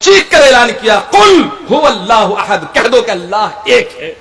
چیخ کر اعلان کیا قل هو اللہ احد، کہہ دو کہ اللہ ایک ہے،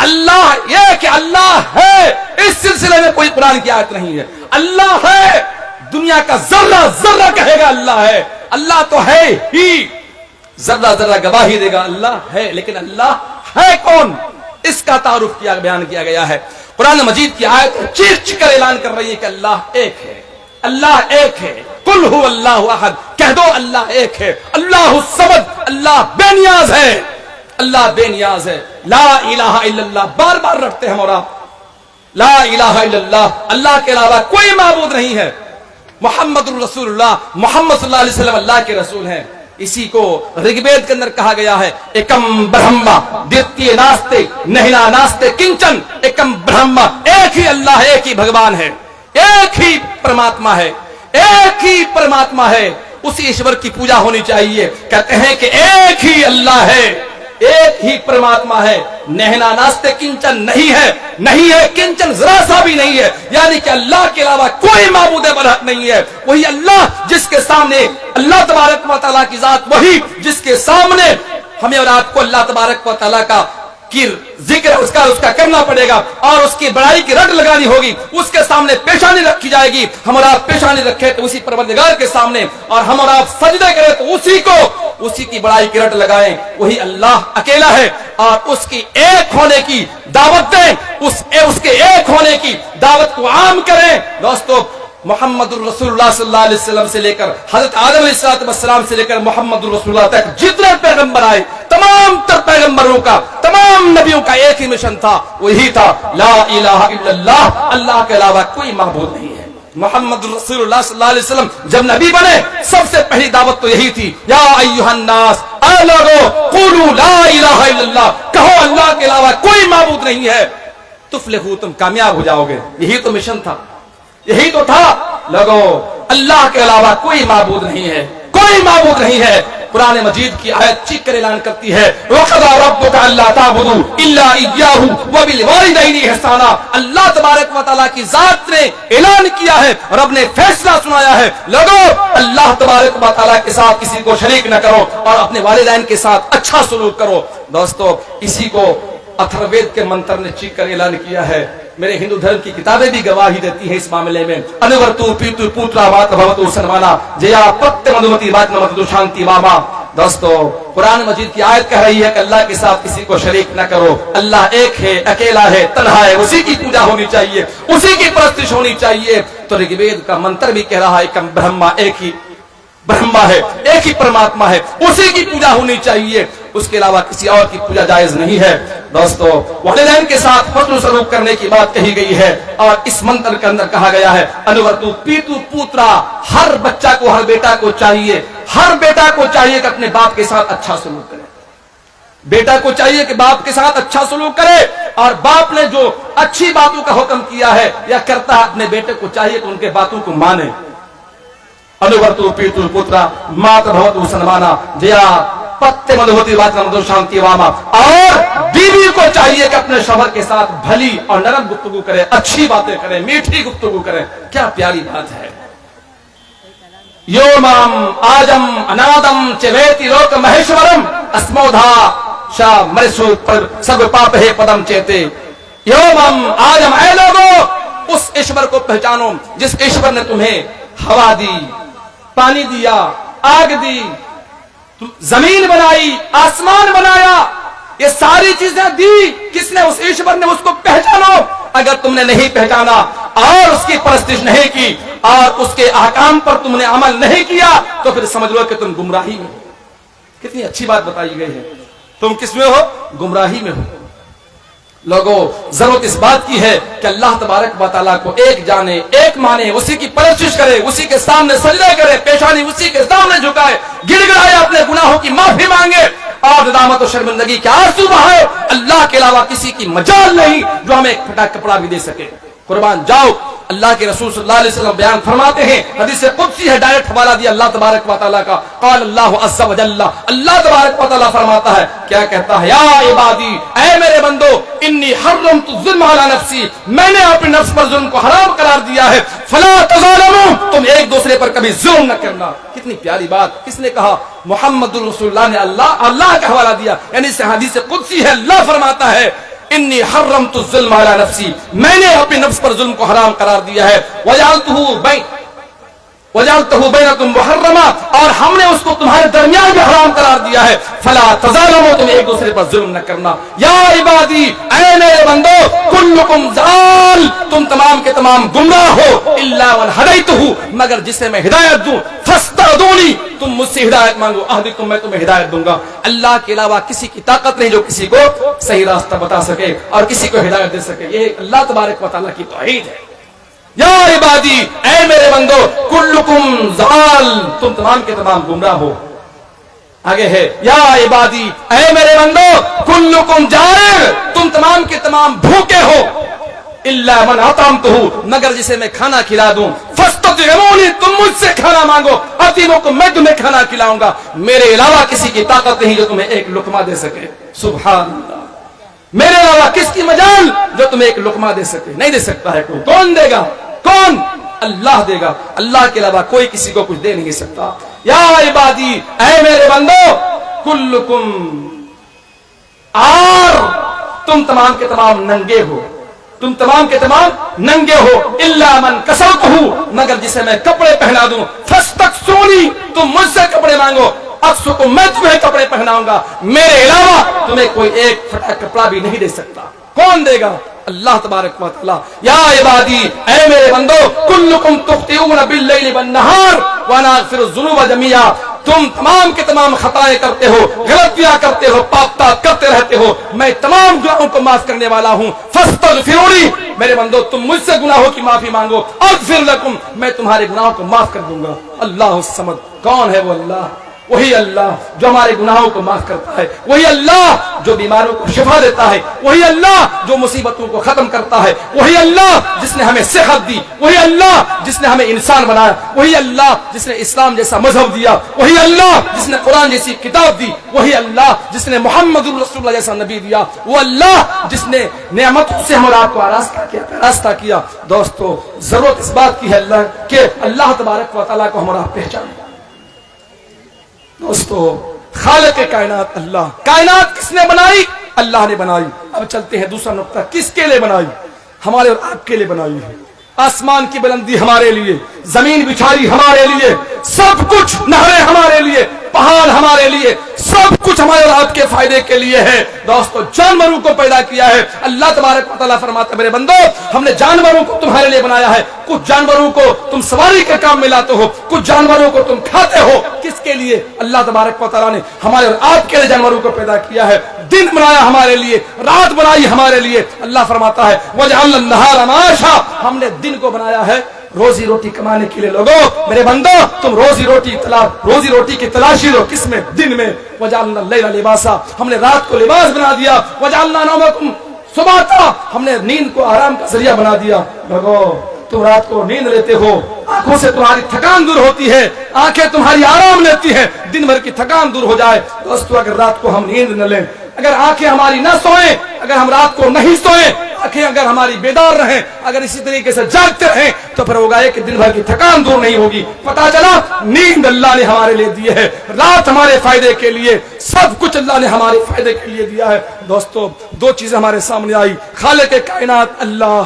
اللہ ایک ہے، اللہ ہے۔ اس سلسلے میں کوئی قرآن کی آیت نہیں ہے، اللہ ہے۔ دنیا کا ذرہ ذرہ کہے گا اللہ ہے، اللہ تو ہے ہی، ذرہ ذرہ گواہی دے گا اللہ ہے، لیکن اللہ ہے کون، اس کا تعارف کیا بیان کیا گیا ہے۔ قرآن مجید کی آیت چیخ چیخ کر اعلان کر رہی ہے کہ اللہ ایک ہے، اللہ ایک ہے۔ قل هو اللہ احد، کہہ دو اللہ ایک ہے، اللہ الصمد، اللہ بے نیاز ہے، اللہ بے نیاز ہے۔ لا الہ الا اللہ، بار بار رٹتے ہیں اور آپ، لا الہ الا اللہ، اللہ کے علاوہ کوئی معبود نہیں ہے۔ محمد الرسول اللہ، محمد صلی اللہ علیہ وسلم اللہ کے رسول ہیں۔ اسی کو رگوید کے اندر کہا گیا ہے ایکم برہما دیتیے ناستے نہنا ناستے کنچن، ایکم برہما، ایک ہی اللہ ہے، ایک ہی بھگوان ہے، ایک ہی پرماتما ہے، ایک ہی پرماتما ہے، اسی ایشور کی پوجا ہونی چاہیے۔ کہتے ہیں کہ ایک ہی اللہ ہے، ایک ہی پرماتما ہے، نہنا ناستے کنچن، نہیں ہے، نہیں ہے کنچن، ذرا سا بھی نہیں ہے، یعنی کہ اللہ کے علاوہ کوئی معبود برحق نہیں ہے۔ وہی اللہ جس کے سامنے اللہ تبارک و تعالیٰ کی ذات، وہی جس کے سامنے ہمیں اور آپ کو اللہ تبارک و تعالیٰ کا ذکر اس کا کرنا پڑے گا، اور اس کی بڑائی کی رٹ لگانی ہوگی، اس کے سامنے پیشانی رکھی جائے گی۔ ہم اور آپ پیشانی رکھے تو اسی پروردگار کے سامنے، اور ہم اور آپ سجدے کریں تو اسی کی بڑائی کی رٹ لگائیں۔ وہی اللہ اکیلا ہے، اور اس کی ایک ہونے کی دعوت دیں، اس کے ایک ہونے کی دعوت کو عام کریں۔ دوستو، محمد الرسول اللہ صلی اللہ علیہ وسلم سے لے کر حضرت آدم علیہ السلام سے لے کر محمد الرسول اللہ تک جتنے پیغمبر آئے، تمام تر پیغمبروں کا، تمام نبیوں کا ایک ہی مشن تھا، وہی تھا لا الہ الا اللہ، اللہ کے علاوہ کوئی معبود نہیں ہے۔ محمد الرسول اللہ صلی اللہ علیہ وسلم جب نبی بنے، سب سے پہلی دعوت تو یہی تھی، یا ایھا الناس، اے لوگو، قولوا لا الہ الا اللہ، کہو اللہ کے علاوہ کوئی معبود نہیں ہے، تفلحوا، تم کامیاب ہو جاؤ گے۔ یہی تو مشن تھا، یہی تو تھا۔ لوگو، اللہ کے علاوہ کوئی معبود نہیں ہے، کوئی معبود نہیں ہے۔ قرآن مجید کی آیت چیخ کر اعلان کرتی ہے وَقَضَىٰ رَبُّكَ أَلَّا تَعْبُدُوا إِلَّا إِيَّاهُ وَبِالْوَالِدَيْنِ إِحْسَانًا۔ اللہ تبارک و تعالیٰ کی ذات نے اعلان کیا ہے، رب نے فیصلہ سنایا ہے، لوگو اللہ تبارک و تعالیٰ کے ساتھ کسی کو شریک نہ کرو، اور اپنے والدین کے ساتھ اچھا سلوک کرو۔ دوستو، اسی کو اتھروید کے منتر نے چیخ کر اعلان کیا ہے۔ میرے ہندو دھرم کی کتابیں بھی گواہی دیتی ہیں اس معاملے میں۔ انورتو پیتو پوترا وات بھوتو سنوانا جیا پت مدھمتی وات نمتو شانتی واما۔ دوستو، قرآن مجید کی آیت کہہ رہی ہے کہ اللہ کے ساتھ کسی کو شریک نہ کرو، اللہ ایک ہے، اکیلا ہے، تنہا ہے، اسی کی پوجا ہونی چاہیے، اسی کی پرستش ہونی چاہیے۔ تو رگوید کا منتر بھی کہہ رہا ہے کہ برہما، ایک ہی برہما ہے، ایک ہی پرماتما ہے، اسی کی پوجا ہونی چاہیے، اس کے علاوہ کسی اور کی پوجا جائز نہیں ہے۔ دوستو، والدین کے ساتھ حسن سلوک کرنے کی بات کہی گئی ہے، اور اس منتر کے اندر کہا گیا ہے انورتو پیتو پوترا، ہر بچہ کو، ہر بیٹا کو چاہیے، ہر بیٹا کو چاہیے کہ اپنے باپ کے ساتھ اچھا سلوک کرے۔ بیٹا کو چاہیے کہ باپ کے ساتھ اچھا سلوک کرے، اور باپ نے جو اچھی باتوں کا حکم کیا ہے یا کرتا ہے، اپنے بیٹے کو چاہیے کہ ان کے باتوں کو مانے۔ انورتو پیتو پوترا مات بھوتو سنوانا جیا پتے مدھوتی وات نمتو شانتی واما۔ اور بیوی کو چاہیے کہ اپنے شوہر کے ساتھ بھلی اور نرم گفتگو کرے، اچھی باتیں کرے، میٹھی گفتگو کرے۔ کیا پیاری بات ہے۔ یومام آجم انادم چویتی لوک مہیشورم اسمودھا شا مرسو پر سب پاپ ہے پدم چیتے۔ یومام آجم، اے لوگو، اس ایشور کو پہچانو جس ایشور نے تمہیں ہوا دی، پانی دیا، آگ دی، زمین بنائی، آسمان بنایا، یہ ساری چیزیں دی، کس نے؟ اس ایشور نے۔ اس کو پہچانو۔ اگر تم نے نہیں پہچانا اور اس کی پرستش نہیں کی اور اس کے احکام پر تم نے عمل نہیں کیا، تو پھر سمجھ لو کہ تم گمراہی میں ہو۔ کتنی اچھی بات بتائی گئی ہے، تم کس میں ہو؟ گمراہی میں ہو۔ لوگوں، ضرورت اس بات کی ہے کہ اللہ تبارک و تعالیٰ کو ایک جانے، ایک مانے، اسی کی پرستش کرے، اسی کے سامنے سجدہ کرے، پیشانی اسی کے سامنے جھکائے، گڑ گڑائے، اپنے گناہوں کی معافی مانگے، اور ندامت و شرمندگی کے آنسو بہائے۔ اللہ کے علاوہ کسی کی مجال نہیں جو ہمیں ایک پھٹا کپڑا بھی دے سکے۔ قربان جاؤ اللہ کے رسول صلی اللہ علیہ وسلم بیان فرماتے ہیں، حدیث قدسی ہے، ڈائریکٹ حوالہ دیا اللہ تبارک و تعالیٰ کا، قال اللہ عز و جل، اللہ تبارک و تعالیٰ فرماتا ہے، کیا کہتا ہے، یا عبادی، اے میرے بندو، انی حرمت الظلم علی نفسی، میں نے اپنے نفس پر ظلم کو حرام قرار دیا ہے، فلا تظالموا، تم ایک دوسرے پر کبھی ظلم نہ کرنا۔ کتنی پیاری بات، کس نے کہا؟ محمد رسول اللہ نے اللہ کا حوالہ دیا، یعنی اس حدیث قدسی ہے، اللہ فرماتا ہے انی حرمت الظلم علی نفسی، میں نے اپنے نفس پر ظلم کو حرام قرار دیا ہے، وجعلتہ بینکم محرما، اور ہم نے اس کو تمہارے درمیان میں حرام قرار دیا ہے، فلا تظالموا، تم ایک دوسرے پر ظلم نہ کرنا۔ یا عبادی، اے میرے بندو، کلکم ضال، تم تمام کے تمام گمراہ ہو، الا من ہدیتہ، مگر جسے میں ہدایت دوں، فاستہدونی، تم مجھ سے ہدایت مانگو، اہدکم، میں تمہیں ہدایت دوں گا۔ اللہ کے علاوہ کسی کی طاقت نہیں جو کسی کو صحیح راستہ بتا سکے اور کسی کو ہدایت دے سکے، یہ اللہ تبارک و تعالیٰ کی توحید ہے۔ یا عبادی، اے میرے بندو، کلکم ضال، تم تمام کے تمام گمراہ ہو۔ آگے ہے، یا عبادی، اے میرے بندو، کلکم جائع، تم تمام کے تمام بھوکے ہو، الا من اطعمتہ، مگر جسے میں کھانا کھلا دوں، فاستطعمونی، تم مجھ سے کھانا مانگو، اطعمکم، میں تمہیں کھانا کھلاؤں گا، میرے علاوہ کسی کی طاقت نہیں جو تمہیں ایک لقمہ دے سکے۔ سبحان اللہ، میرے علاوہ کس کی مجال جو تمہیں ایک لقمہ دے سکے؟ نہیں دے سکتا ہے کوئی۔ کون دے گا؟ کون؟ اللہ دے گا، اللہ کے علاوہ کوئی کسی کو کچھ دے نہیں سکتا۔ یا عبادی، اے میرے بندو، کلکم عار، تم تمام کے تمام ننگے ہو، تم تمام کے تمام ننگے ہو، الا من کسوتہ، مگر جسے میں کپڑے پہنا دوں، فاستکسونی، تم مجھ سے کپڑے مانگو، اکسوکم، میں تمہیں کپڑے پہناؤں گا، میرے علاوہ تمہیں کوئی ایک پھٹا کپڑا بھی نہیں دے سکتا۔ کون دے گا؟ اللہ تبارک و تعالی۔ یا عبادی، اے میرے بندو، کلکم تخطئون باللیل والنہار وانا اغفر الذنوب جميعا، تم تمام کے تمام خطائیں کرتے ہو، غلطیاں کرتے ہو، پاپ کرتے رہتے ہو، میں تمام گناہوں کو معاف کرنے والا ہوں، فاستغفرونی، میرے بندو تم مجھ سے گناہوں کی معافی مانگو، اغفر لکم، میں تمہارے گناہوں کو معاف کر دوں گا۔ اللہ الصمد، کون ہے وہ اللہ؟ وہی اللہ جو ہمارے گناہوں کو معاف کرتا ہے، وہی اللہ جو بیماروں کو شفا دیتا ہے، وہی اللہ جو مصیبتوں کو ختم کرتا ہے، وہی اللہ جس نے ہمیں صحت دی، وہی اللہ جس نے ہمیں انسان بنایا، وہی اللہ جس نے اسلام جیسا مذہب دیا، وہی اللہ جس نے قرآن جیسی کتاب دی، وہی اللہ جس نے محمد رسول اللہ جیسا نبی دیا، وہ اللہ جس نے نعمتوں سے ہم اور آپ کو آراستہ کیا۔ دوستو، ضرورت اس بات کی ہے اللہ کہ اللہ تبارک و تعالیٰ کو ہم اور آپ پہچانیں۔ دوستو، خالق کائنات اللہ، کائنات کس نے بنائی؟ اللہ نے بنائی۔ اب چلتے ہیں دوسرا نقطہ، کس کے لیے بنائی؟ ہمارے اور آپ کے لیے بنائی ہے۔ آسمان کی بلندی ہمارے لیے، زمین بچھائی ہمارے لیے، سب کچھ، نہریں ہمارے لیے، پہاڑ ہمارے لیے، سب کچھ ہمارے اور آپ کے فائدے کے لیے ہے۔ دوستو، جانوروں کو پیدا کیا ہے اللہ تبارک و تعالیٰ، فرماتا ہے میرے بندو، ہم نے جانوروں کو تمہارے لیے بنایا ہے، کچھ جانوروں کو تم سواری کے کام میں لاتے ہو، کچھ جانوروں کو تم کھاتے ہو۔ کس کے لیے؟ اللہ تبارک و تعالیٰ نے ہمارے اور آپ کے لیے جانوروں کو پیدا کیا ہے، دن بنایا ہمارے لیے، رات بنائی ہمارے لیے۔ اللہ فرماتا ہے وَجَعَلْنَا النَّهَارَ مَعَاشًا، ہم نے دن کو بنایا ہے روزی روٹی کمانے کے لیے۔ لوگوں، میرے بندو، تم روزی روٹی کی تلاشی لو، کس میں؟ دن میں۔ وَجَعَلْنَا اللَّيْلَ لِبَاسًا، ہم نے رات کو لباس بنا دیا۔ وَجَعَلْنَا نَوْمَكُمْ سُبَاتًا، ہم نے نیند کو آرام کا ذریعہ بنا دیا۔ لوگوں، تم رات کو نیند لیتے ہو، آنکھوں سے تمہاری تھکان دور ہوتی ہے، آنکھیں تمہاری آرام لیتی ہیں، دن بھر کی تھکان دور ہو جائے۔ دوستو، اگر رات کو ہم نیند نہ لیں، اگر آنکھیں ہماری نہ سوئیں، اگر ہم رات کو نہیں سوئیں، آنکھیں اگر ہماری بیدار رہیں، اگر اسی طریقے سے جاگتے رہیں، تو پھر ہوگا کہ دن بھر کی تھکان دور نہیں ہوگی۔ پتا چلا نیند اللہ نے ہمارے لیے دی ہے، رات ہمارے فائدے کے لیے، سب کچھ اللہ نے ہمارے فائدے کے لیے دیا ہے۔ دوستو، دو چیزیں ہمارے سامنے آئی، خالق کائنات اللہ،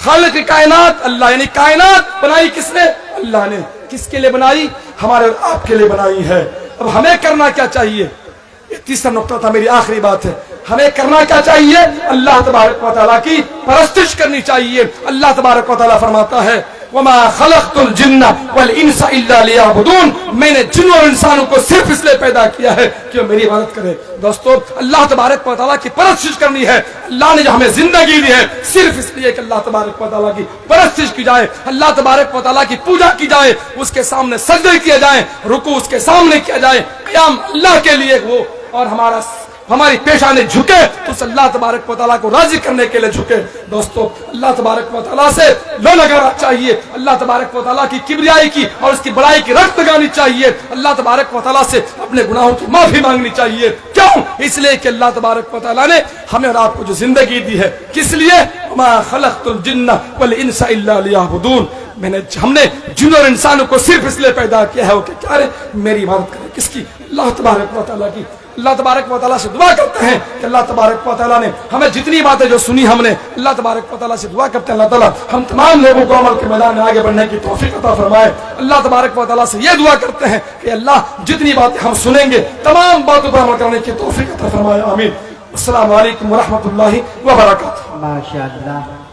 خالق کائنات اللہ، یعنی کائنات بنائی کس نے؟ اللہ نے۔ کس کے لیے بنائی؟ ہمارے اور آپ کے لیے بنائی ہے۔ اب ہمیں کرنا کیا چاہیے؟ یہ تیسرا نقطہ تھا، میری آخری بات ہے۔ ہمیں کرنا کیا چاہیے؟ اللہ تبارک و تعالیٰ کی پرستش کرنی چاہیے۔ اللہ تبارک و تعالیٰ فرماتا ہے وَمَا خَلَقْتُ الْجِنَّ وَالْإِنسَ إِلَّا لِيَعْبُدُونَ، میں نے جنوں اور انسانوں کو صرف اس لیے پیدا کیا ہے کہ وہ میری عبادت کرے۔ دوستو، اللہ تبارک و تعالیٰ کی پرستش کرنی ہے۔ اللہ نے جو ہمیں زندگی دی ہے صرف اس لیے کہ اللہ تبارک و تعالیٰ کی پرستش کی جائے، اللہ تبارک و تعالیٰ کی پوجا کی جائے، اس کے سامنے سجدے کیے جائیں، رکوع اس کے سامنے کیا جائے، قیام اللہ کے لیے ہو، اور ہماری پیشانے جھکے تو اس اللہ تبارک و تعالیٰ کو راضی کرنے کے لیے جھکے۔ دوستو اللہ تبارک و تعالیٰ سے لو لگانا چاہیے، اللہ تبارک و تعالیٰ کی کبریائی کی اور اس کی بڑائی کی رخت لگانی چاہیے، اللہ تبارک و تعالیٰ سے اپنے گناہوں کی معافی مانگنی چاہیے۔ کیوں؟ اس لیے کہ اللہ تبارک و تعالیٰ نے ہمیں اور آپ کو جو زندگی دی ہے، کس لیے؟ وما خلقت الجن والانس الا لیعبدون، ہم نے جن اور انسانوں کو صرف اس لیے پیدا کیا ہے کہ کیا میری عبادت کریں۔ کس کی؟ اللہ تبارک و تعالیٰ کی۔ اللہ تبارک و تعالیٰ سے دعا کرتے ہیں کہ اللہ تبارک و تعالیٰ نے ہمیں جتنی باتیں جو سنی ہم نے، اللہ تبارک و تعالیٰ سے دعا کرتے ہیں اللہ تعالیٰ ہم تمام لوگوں کو عمل کے میدان میں آگے بڑھنے کی توفیق عطا فرمائے۔ اللہ تبارک و تعالیٰ سے یہ دعا کرتے ہیں کہ اللہ جتنی باتیں ہم سنیں گے تمام باتوں پر عمل کرنے کی توفیق عطا فرمائے، آمین۔ السلام علیکم ورحمۃ اللہ وبرکاتہ۔ ماشاء اللہ۔